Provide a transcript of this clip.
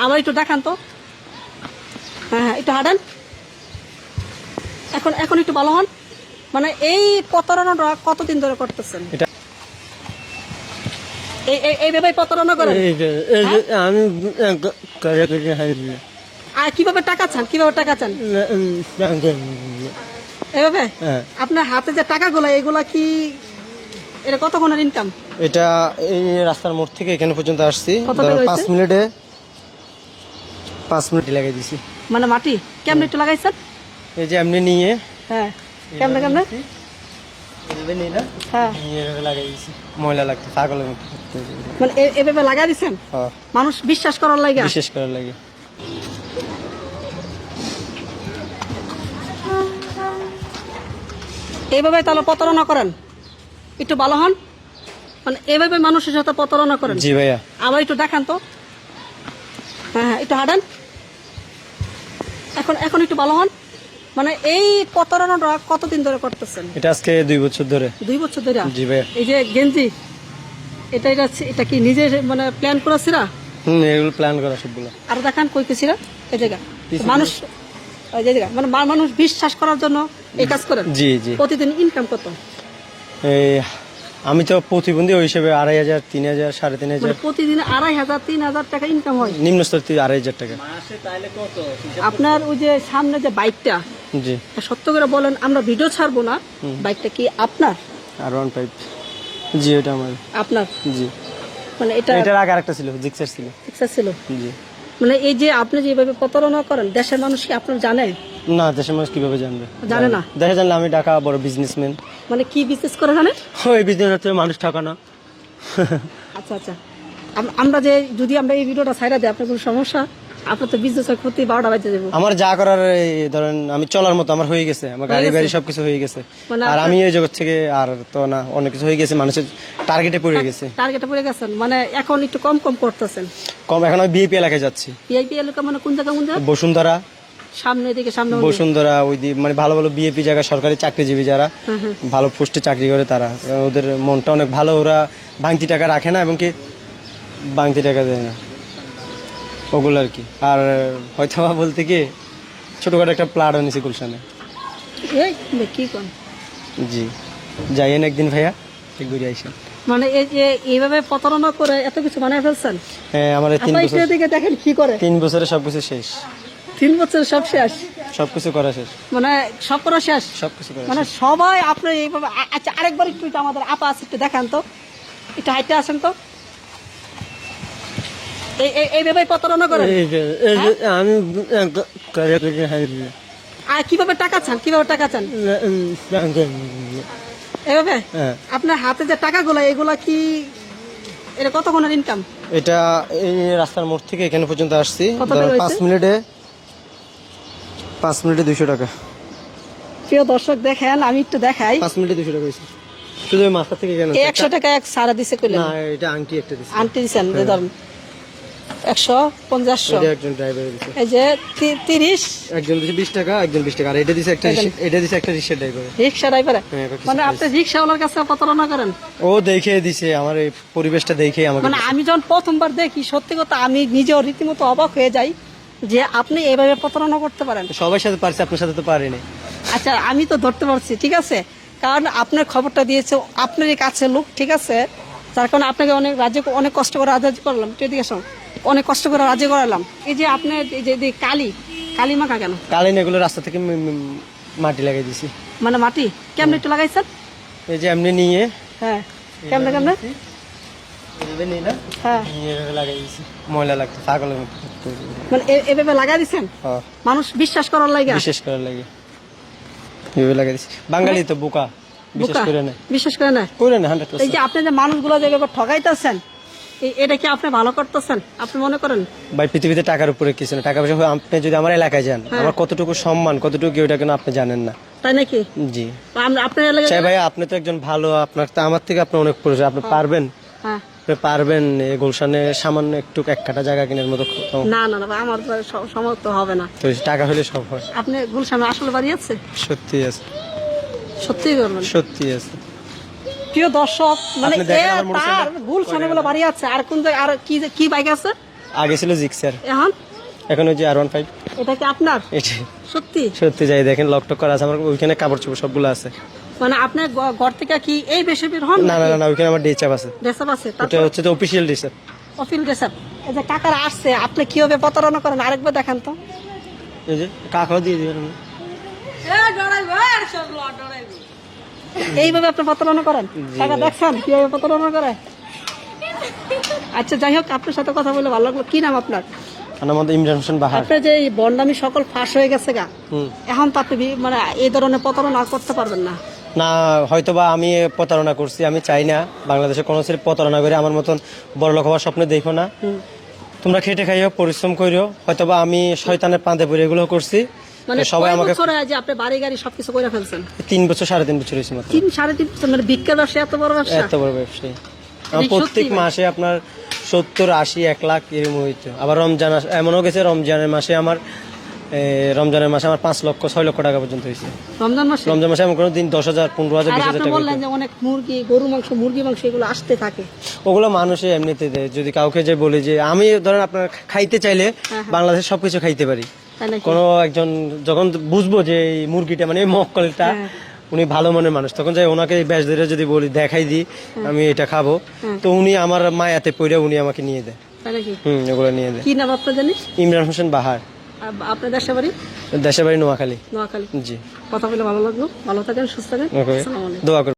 আমার একটু দেখান তো। হ্যাঁ হ্যাঁ, একটু হাঁটেন। এখন এখন একটু ভালো হন। মানে এই প্রতারণাটা কতদিন ধরে করতেছেন? এটা এইভাবে প্রতারণা করেন? আমি আর কিভাবে টাকা চান? কিভাবে টাকা চান? এভাবে? আপনার হাতে যে টাকাগুলো, এগুলা কি এটা কতক্ষণের ইনকাম? এটা এই রাস্তার মোড় থেকে এখানে পর্যন্ত আসছি, কত টাকা হয়েছে? 5 মিনিট লাগাই দিছি। মানে মাটি কেমনে একটু লাগাইছেন? এই যে এমনি নিয়ে হ্যাঁ, কেমনে কেমনে? হ্যাঁ, লাগাই দিছি, ময়লা লাগতো পাগলের মতো। মানে এভাবে লাগাই দিছেন মানুষ বিশ্বাস করার লাগে? বিশেষ করার লাগে। এইভাবে তাহলে প্রতারণা করেন? একটু ভালো হন। মানে এভাবে মানুষের সাথে প্রতারণা করেন? জি ভাইয়া। আবার একটু দেখান তো। হ্যাঁ হ্যাঁ, একটু হাঁটেন। এখন এখন একটু ভালো হন। মানে এই প্রতারণাটা কতদিন ধরে করতেছেন? এটা আজকে 2 বছর ধরে। 2 বছর ধরে? জি ভাইয়া। এই যে গেঞ্জি, এটা এটা এটা কি নিজে মানে প্ল্যান করেছিরা? এগুলো প্ল্যান করা সবগুলো। আর দেখান কই কেছিরা? এই জায়গা মানুষ, এই জায়গা মানে মানুষ বিশ্বাস করার জন্য এই কাজ করেন? জি জি। প্রতিদিন ইনকাম কত? এই আমি তো প্রতিবন্ধী, ওই হিসেবে 2,500, 3,000, 3,500। মানে প্রতিদিন 2,500 3,000 টাকা ইনকাম হয়? নিম্ন স্তর 2,500 টাকা। আপনার ওই যে সামনে যে বাইকটা, জি সত্য করে বলেন, আমরা ভিডিও ছাড়বো না, বাইকটা কি আপনার? R15। জি ওটা আমার। আপনার? জি। মানে এটার আগে আরেকটা ছিল, জিক্সার ছিল। ইচ্ছা ছিল? জি। মানে এই যে আপনি যেভাবে প্রতারণা করেন, দেশের মানুষ কি আপনার জানে? না, দেশের মানুষ কিভাবে জানবে? জানে না। দেখে জানলে আমি ঢাকা বড় বিজনেসম্যান। মানে কি বিজনেস করে জানে? ওই বিজনেস হচ্ছে মানুষ ঠকানো। আচ্ছা আচ্ছা, আমরা যে যদি আমরা এই ভিডিওটা ছাইড়া দিই, আপনার কোনো সমস্যা? আপনার তো বিজনেসের ক্ষতি 12টা বাজে যাবো। আমার যা করার এই ধরেন আমি চলার মতো আমার হয়ে গেছে, আমার গাড়ি বাড়ি সবকিছু হয়ে গেছে। মানে আর আমি এই জগৎ থেকে আর তো না, অনেক কিছু হয়ে গেছে, মানুষের টার্গেটে পড়ে গেছে। টার্গেটে পড়ে গেছেন, মানে এখন একটু কম কম করতেছেন। কম, এখন আমি বিএপি এলাকায় যাচ্ছি। ভিআইপি এলাকা মানে কোন জায়গা? কোন জায়গা? বসুন্ধরা। সামনে দিকে, সামনে বসুন্ধরা ওই মানে ভালো ভালো বিএপি জায়গা, সরকারি চাকরিজীবী যারা ভালো পোস্টে চাকরি করে তারা, ওদের মনটা অনেক ভালো, ওরা ভাঙতি টাকা রাখে না এবং কি ভাঙতি টাকা দেয় না, ওগুলো আর কি। আর হয়তো বলতে কি ছোটখাটো একটা প্লাট আনিছি গুলশানে। এই কি কোন? জি, যাইয়েন একদিন ভাইয়া, ঠিক ঘুরে আইসেন। মানে এই যে এইভাবে প্রতারণা করে এত কিছু বানায় ফেলছেন? হ্যাঁ, আমার 3 বছর। দিকে দেখেন কি করে। 3 বছরে সবকিছু শেষ। 3 বছরে সব শেষ? সবকিছু করা শেষ, মানে সব করা শেষ? সবকিছু করা মানে সবাই আপনি এইভাবে। আচ্ছা, আরেকবার একটু আমাদের আপা আছে, একটু দেখান তো, একটু হাইটে আসেন তো। এইভাবে প্রতারণা করেন? আমি আর কিভাবে টাকা চান? কিভাবে টাকা চান? এভাবে? আপনার হাতে যে টাকাগুলো, এগুলা কি এটা কতক্ষণের ইনকাম? এটা এই রাস্তার মোড় থেকে এখানে পর্যন্ত আসছি, কত টাকা হয়েছে? 5 মিনিটে 200 টাকা। প্রিয় দর্শক দেখেন, আমি একটু দেখাই। 5 মিনিটে 200 টাকা হয়েছে শুধু ওই মাথা থেকে। কেন 100 টাকা এক সারা দিছে কইলেন? না, এটা আংটি একটা দিছে। আন্টি দিছেন? ধরুন 100 50 এটা একজন ড্রাইভার দিছে। এই যে 30, একজন দিছে 20 টাকা, একজন 20 টাকা। আর এটা দিছে একটা রিকশা ড্রাইভার। রিকশা ড্রাইভার? হ্যাঁ। মানে আপনি রিকশাওয়ালার কাছে প্রতারণা করেন? ও দেখে দিছে, আমার এই পরিবেশটা দেখে আমাকে। মানে আমি যখন প্রথমবার দেখি, সত্যি কথা আমি নিজেও রীতিমতো অবাক হয়ে যাই যে আপনি এভাবে প্রতারণা করতে পারেন। সবার সাথে পারছি, আপনার সাথে তো পারিনি। আচ্ছা, আমি তো ধরতে পারছি, ঠিক আছে, কারণ আপনার খবরটা দিয়েছে আপনারই কাছে লোক, ঠিক আছে, যার কারণে আপনাকে অনেক রাজি, অনেক কষ্ট করে রাজি করলাম, এদিকে অনেক কষ্ট করে রাজি করালাম। এই যে আপনার এই যে কালি মাখা কেন? কালি না, এগুলো রাস্তা থেকে মাটি লাগাই দিছি। মানে মাটি কেমনে একটু লাগাইছেন? এই যে এমনি নিয়ে। হ্যাঁ, কেমনে কেমনে? হ্যাঁ, লাগাই দিছি, ময়লা লাগতো পাগলের মতো। মানে এভাবে লাগাই দিচ্ছেন মানুষ বিশ্বাস করার লাগে? বিশেষ করার লাগে এভাবে লাগাই দিছি। বাঙালি তো বোকা, বিশ্বাস করে না। বিশ্বাস করে না? 100%। এই যে আপনি যে মানুষগুলো যে ঠগাইতেছেন, এটা কি আপনি ভালো করতেছেন আপনি মনে করেন? ভাই, পৃথিবীতে টাকার উপরে কিছু না। টাকা পয়সা আপনি যদি আমার এলাকায় যান, আমার কতটুকু সম্মান, কতটুকু ওটা কেন আপনি জানেন না। তাই নাকি? জি। আপনার এলাকায় ভাই, আপনি তো একজন ভালো, আপনার তো আমার থেকে আপনি অনেক পরিচয়, আপনি পারবেন? হ্যাঁ, পারবেন গুলশানে সামান্য একটু 1 কাঠা জায়গা কেনার মতো? না না না, আমার সমর্থ হবে না। তো টাকা হলে সব হয়। আপনি গুলশানে আসলে বাড়ি আছে? সত্যি আছে। সত্যি করবেন? সত্যি আছে। প্রিয় দর্শক, মানে তার গুলশানে বলে বাড়ি আছে, আর কোন আর কি বাইক আছে? আগে ছিল জিক্সার, এখন এখন ওই যে R15। এটা কি আপনার এটা সত্যি? সত্যি যাই দেখেন, লক টক করা আছে আমার, ওইখানে কাপড় চোপড় সবগুলো আছে। মানে আপনার ঘর থেকে কি এই বেশি বের হন? না না না না, ওইখানে আমার ডেচাপ আছে, ড্রেসআপ আছে, ওটা হচ্ছে তো অফিসিয়াল ডেচাপ। অফিল ড্রেসআপ। এই যে কাকারা আসছে, আপনি কিভাবে প্রতারণা করেন আরেকবার দেখান তো। এই যে কাকাও দিয়ে দিবেন। এইভাবে আপনি প্রতারণা করেন? কাকা দেখছেন কিভাবে প্রতারণা করে? আচ্ছা যাই হোক, আপনার সাথে কথা বলে ভালো লাগলো। কি নাম আপনার? আমার মধ্যে ইমরান হোসেন বাহার। আপনার যে এই বন্ডামি সকল ফাঁস হয়ে গেছে গা, হুম। এখন তো আপনি মানে এই ধরনের প্রতারণা আর করতে পারবেন না। না, হয়তোবা আমি প্রতারণা করছি, আমি চাই না বাংলাদেশে কোনো ছেলে প্রতারণা করে আমার মতন বড় লোক হওয়ার স্বপ্ন দেখো না। তোমরা খেটে খাইও, পরিশ্রম করিও। হয়তোবা আমি শয়তানের পান্তে পড়ে এগুলো করছি, মানে তো সবাই আমাকে বছর হয় যে আপনি বাড়ি গাড়ি সবকিছু করে ফেলছেন? 3 বছর 3.5 বছর হয়েছে মাত্র। 3-3.5 বছর, মানে ভিক্ষা ব্যবসা এত বড় ব্যবসা? এত বড় ব্যবসায়ী আমার সত্যি প্রত্যেক ভাই। মাসে আপনার 70, 80, 1 লাখ এরকম হইতো। আবার রমজান এমনও গেছে, রমজানের মাসে আমার 5 লক্ষ 6 লক্ষ টাকা পর্যন্ত হয়েছে। রমজান মাসে? রমজান মাসে এমন কোনো দিন 10,000, 15,000, আর 20,000 আপনি টাকা বললেন হইতো। যে অনেক মুরগি, গরু মাংস, মুরগি মাংস এগুলো আসতে থাকে। ওগুলো মানুষে এমনিতে দেয়। যদি কাউকে যে বলি যে আমি ধরেন আপনার খাইতে চাইলে বাংলাদেশে সবকিছু খাইতে পারি, তাই নাকি? কোনো একজন যখন বুঝবো যে এই মুরগিটা মানে এই মক্কলটা উনি ভালো মনের মানুষ, তখন যাই ওনাকে ব্যাস ধরে যদি বলি দেখাই দিই আমি এটা খাবো, তো উনি আমার মায়াতে পড়ে উনি আমাকে নিয়ে দেয়। তাই নাকি? এগুলো নিয়ে দেয়। কি নাম আপনার জানি? ইমরান হোসেন বাহার, আপনার দেশের বাড়ি? দেশের বাড়ি নোয়াখালী। নোয়াখালী। জি, কথা বলে ভালো লাগলো। ভালো থাকেন, সুস্থ থাকেন। ওকে, আসসালামু আলাইকুম। দোয়া করবেন।